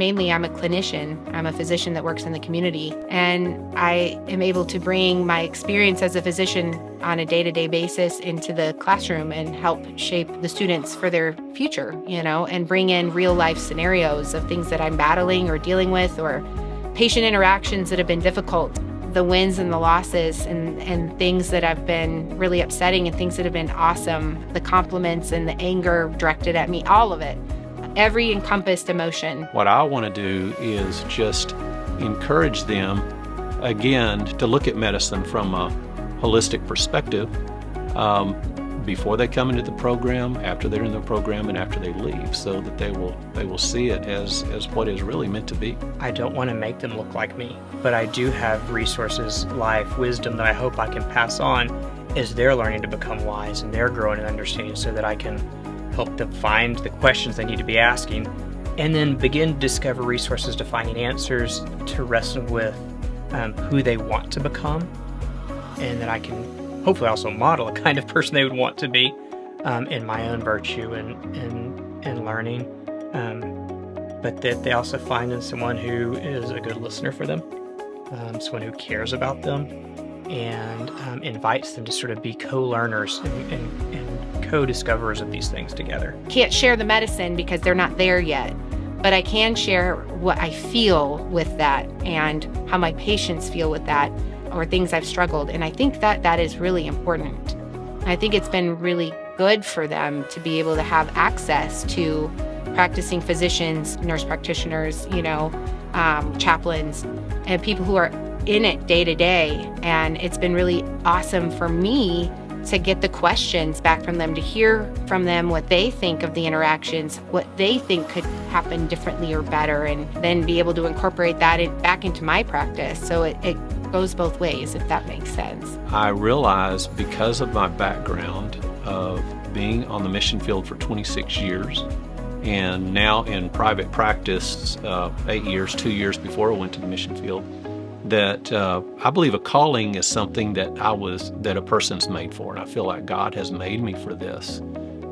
mainly I'm a clinician. I'm a physician that works in the community, and I am able to bring my experience as a physician on a day-to-day basis into the classroom and help shape the students for their future, and bring in real life scenarios of things that I'm battling or dealing with, or patient interactions that have been difficult, the wins and the losses, and things that have been really upsetting and things that have been awesome, the compliments and the anger directed at me, all of it. Every encompassed emotion. What I want to do is just encourage them, again, to look at medicine from a holistic perspective before they come into the program, after they're in the program, and after they leave, so that they will see it as what is really meant to be. I don't want to make them look like me, but I do have resources, life, wisdom that I hope I can pass on as they're learning to become wise and they're growing in understanding, so that I can help them find the questions they need to be asking, and then begin to discover resources to finding answers to wrestle with who they want to become, and that I can hopefully also model a kind of person they would want to be in my own virtue and learning, but that they also find in someone who is a good listener for them, someone who cares about them, and invites them to sort of be co-learners and co-discoverers of these things together. Can't share the medicine because they're not there yet, but I can share what I feel with that and how my patients feel with that, or things I've struggled. And I think that is really important. I think it's been really good for them to be able to have access to practicing physicians, nurse practitioners, chaplains, and people who are in it day to day. And it's been really awesome for me to get the questions back from them, to hear from them what they think of the interactions, what they think could happen differently or better, and then be able to incorporate that back into my practice. So it goes both ways, if that makes sense. I realize, because of my background of being on the mission field for 26 years, and now in private practice 8 years, 2 years before I went to the mission field, that I believe a calling is something that a person's made for, and I feel like God has made me for this.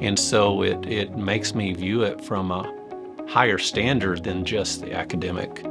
And so it makes me view it from a higher standard than just the academic.